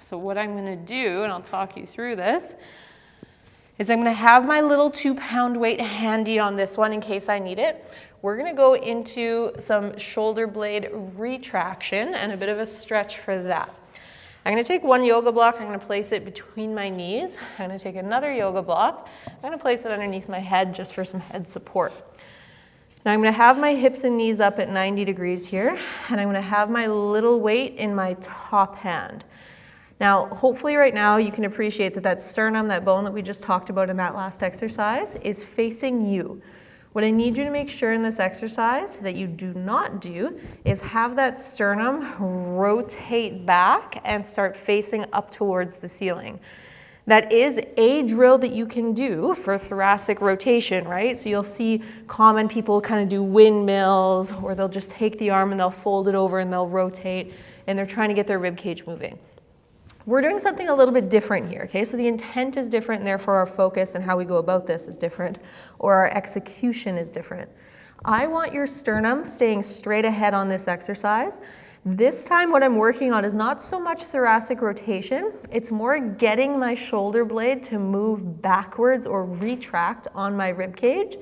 So what I'm gonna do, and I'll talk you through this, is I'm gonna have my little 2-pound weight handy on this one in case I need it. We're gonna go into some shoulder blade retraction and a bit of a stretch for that. I'm gonna take one yoga block, I'm gonna place it between my knees. I'm gonna take another yoga block, I'm gonna place it underneath my head just for some head support. Now I'm gonna have my hips and knees up at 90 degrees here, and I'm gonna have my little weight in my top hand. Now, hopefully right now you can appreciate that that sternum, that bone that we just talked about in that last exercise, is facing you. What I need you to make sure in this exercise that you do not do is have that sternum rotate back and start facing up towards the ceiling. That is a drill that you can do for thoracic rotation, right? So you'll see common people kind of do windmills, or they'll just take the arm and they'll fold it over and they'll rotate, and they're trying to get their rib cage moving. We're doing something a little bit different here, okay? So the intent is different, and therefore our focus and how we go about this is different, or our execution is different. I want your sternum staying straight ahead on this exercise. This time what I'm working on is not so much thoracic rotation, it's more getting my shoulder blade to move backwards or retract on my rib cage.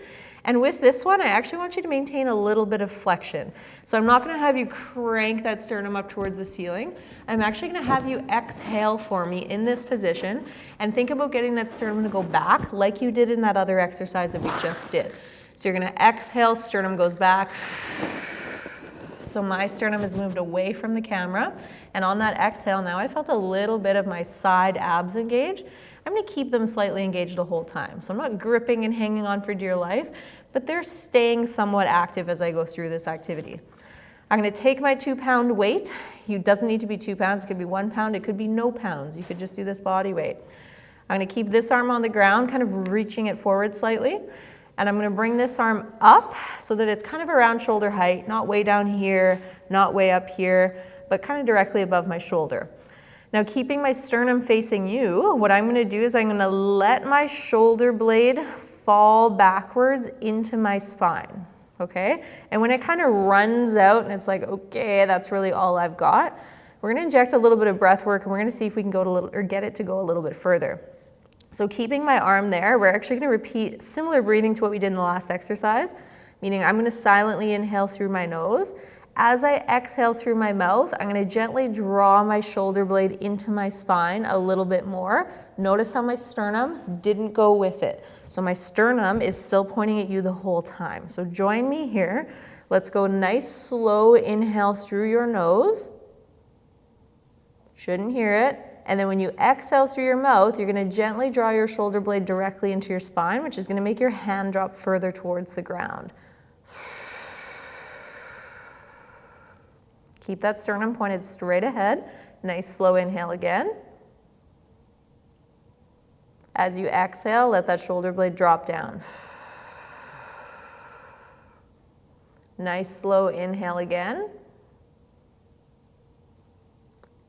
And with this one, I actually want you to maintain a little bit of flexion. So I'm not gonna have you crank that sternum up towards the ceiling. I'm actually gonna have you exhale for me in this position and think about getting that sternum to go back like you did in that other exercise that we just did. So you're gonna exhale, sternum goes back. So my sternum has moved away from the camera. And on that exhale, now I felt a little bit of my side abs engage. I'm gonna keep them slightly engaged the whole time. So I'm not gripping and hanging on for dear life, but they're staying somewhat active as I go through this activity. I'm gonna take my 2-pound weight. It doesn't need to be 2 pounds, it could be 1 pound, it could be no pounds. You could just do this body weight. I'm gonna keep this arm on the ground, kind of reaching it forward slightly. And I'm gonna bring this arm up so that it's kind of around shoulder height, not way down here, not way up here, but kind of directly above my shoulder. Now, keeping my sternum facing you, what I'm gonna do is I'm gonna let my shoulder blade fall backwards into my spine, okay? And when it kind of runs out and it's like, okay, that's really all I've got, we're gonna inject a little bit of breath work and we're gonna see if we can go or get it to go a little bit further. So keeping my arm there, we're actually gonna repeat similar breathing to what we did in the last exercise, meaning I'm gonna silently inhale through my nose. As I exhale through my mouth, I'm gonna gently draw my shoulder blade into my spine a little bit more. Notice how my sternum didn't go with it. So my sternum is still pointing at you the whole time. So join me here. Let's go nice, slow inhale through your nose. Shouldn't hear it. And then when you exhale through your mouth, you're gonna gently draw your shoulder blade directly into your spine, which is gonna make your hand drop further towards the ground. Keep that sternum pointed straight ahead. Nice slow inhale again. As you exhale, let that shoulder blade drop down. Nice slow inhale again.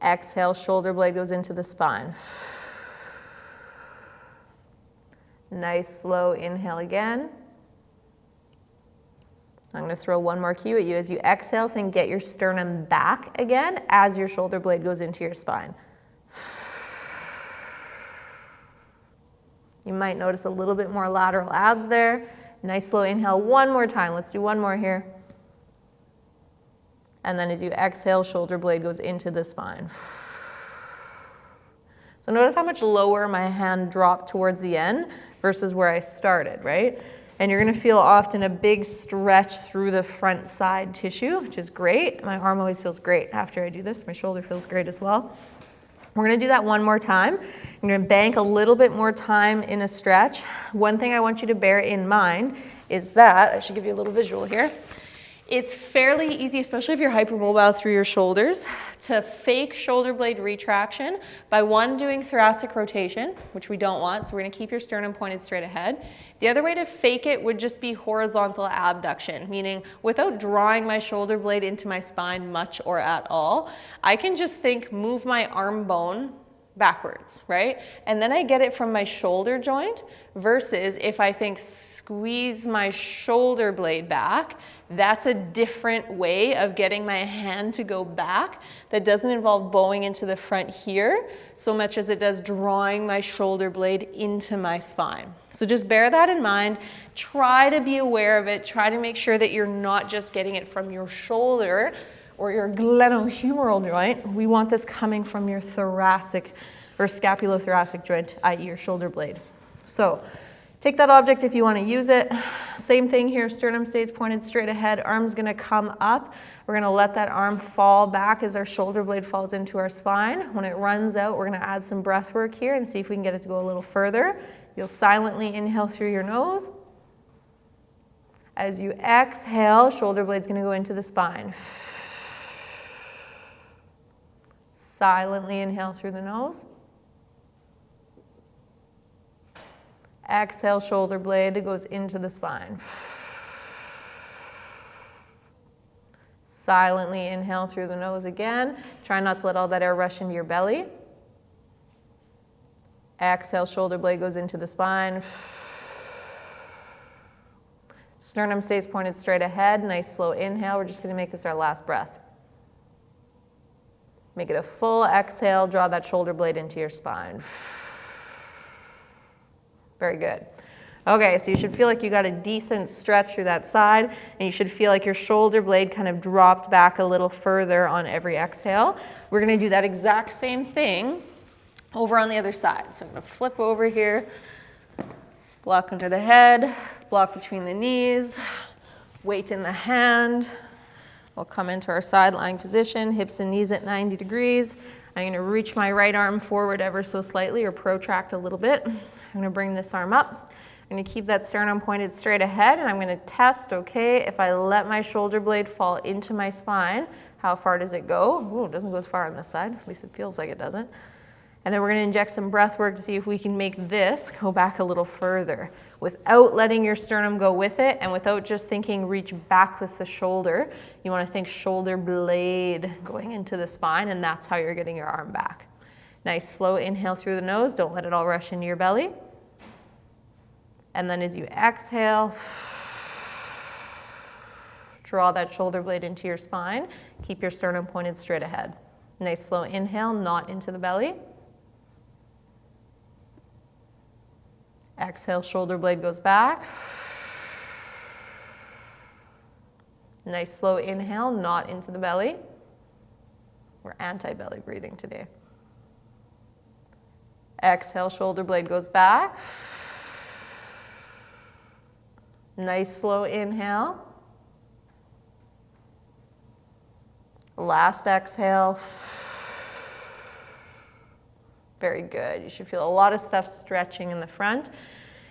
Exhale, shoulder blade goes into the spine. Nice slow inhale again. I'm gonna throw one more cue at you. As you exhale, think get your sternum back again as your shoulder blade goes into your spine. You might notice a little bit more lateral abs there. Nice slow inhale one more time. Let's do one more here. And then as you exhale, shoulder blade goes into the spine. So notice how much lower my hand dropped towards the end versus where I started, right? And you're gonna feel often a big stretch through the front side tissue, which is great. My arm always feels great after I do this. My shoulder feels great as well. We're gonna do that one more time. I'm gonna bank a little bit more time in a stretch. One thing I want you to bear in mind is that, I should give you a little visual here. It's fairly easy, especially if you're hypermobile through your shoulders, to fake shoulder blade retraction by one, doing thoracic rotation, which we don't want, so we're gonna keep your sternum pointed straight ahead. The other way to fake it would just be horizontal abduction, meaning without drawing my shoulder blade into my spine much or at all, I can just move my arm bone backwards, right? And then I get it from my shoulder joint versus if I think squeeze my shoulder blade back, that's a different way of getting my hand to go back that doesn't involve bowing into the front here so much as it does drawing my shoulder blade into my spine. So just bear that in mind. Try to be aware of it. Try to make sure that you're not just getting it from your shoulder or your glenohumeral joint. We want this coming from your thoracic or scapulothoracic joint, i.e. your shoulder blade. So take that object if you want to use it. Same thing here, sternum stays pointed straight ahead, arm's gonna come up. We're gonna let that arm fall back as our shoulder blade falls into our spine. When it runs out, we're gonna add some breath work here and see if we can get it to go a little further. You'll silently inhale through your nose. As you exhale, shoulder blade's gonna go into the spine. Silently inhale through the nose. Exhale, shoulder blade goes into the spine. Silently inhale through the nose again. Try not to let all that air rush into your belly. Exhale, shoulder blade goes into the spine. Sternum stays pointed straight ahead. Nice slow inhale. We're just going to make this our last breath. Make it a full exhale. Draw that shoulder blade into your spine. Very good. Okay, so you should feel like you got a decent stretch through that side, and you should feel like your shoulder blade kind of dropped back a little further on every exhale. We're going to do that exact same thing over on the other side. So I'm going to flip over here, block under the head, block between the knees, weight in the hand. We'll come into our side lying position, hips and knees at 90 degrees. I'm going to reach my right arm forward ever so slightly or protract a little bit. I'm going to bring this arm up. I'm going to keep that sternum pointed straight ahead, and I'm going to test, okay, if I let my shoulder blade fall into my spine, how far does it go? Ooh, it doesn't go as far on this side. At least it feels like it doesn't. And then we're going to inject some breath work to see if we can make this go back a little further without letting your sternum go with it and without just thinking reach back with the shoulder. You want to think shoulder blade going into the spine, and that's how you're getting your arm back. Nice slow inhale through the nose. Don't let it all rush into your belly. And then as you exhale, draw that shoulder blade into your spine. Keep your sternum pointed straight ahead. Nice slow inhale, not into the belly. Exhale, shoulder blade goes back. Nice slow inhale, not into the belly. We're anti-belly breathing today. Exhale, shoulder blade goes back. Nice slow inhale. Last exhale. Very good. You should feel a lot of stuff stretching in the front.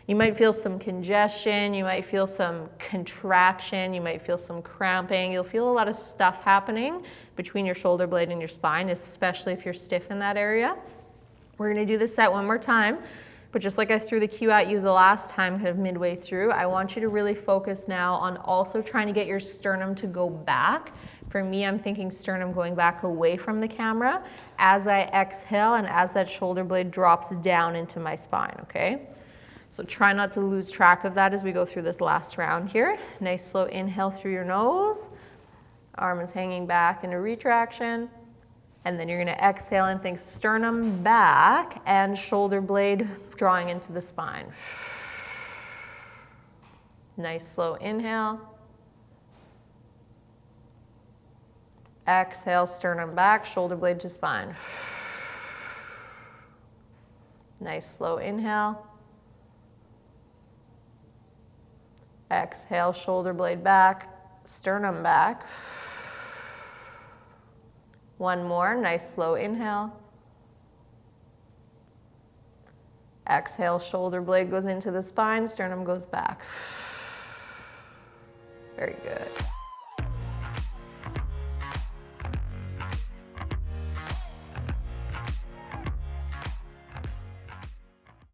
You might feel some congestion, you might feel some contraction, you might feel some cramping. You'll feel a lot of stuff happening between your shoulder blade and your spine, especially if you're stiff in that area. We're going to do this set one more time, but just like I threw the cue at you the last time, kind of midway through, I want you to really focus now on also trying to get your sternum to go back. For me, I'm thinking sternum going back away from the camera as I exhale and as that shoulder blade drops down into my spine, okay? So try not to lose track of that as we go through this last round here. Nice slow inhale through your nose. Arm is hanging back into retraction. And then you're going to exhale and think sternum back and shoulder blade drawing into the spine. Nice slow inhale. Exhale, sternum back, shoulder blade to spine. Nice slow inhale. Exhale, shoulder blade back, sternum back. One more, nice slow inhale. Exhale, shoulder blade goes into the spine, sternum goes back. Very good.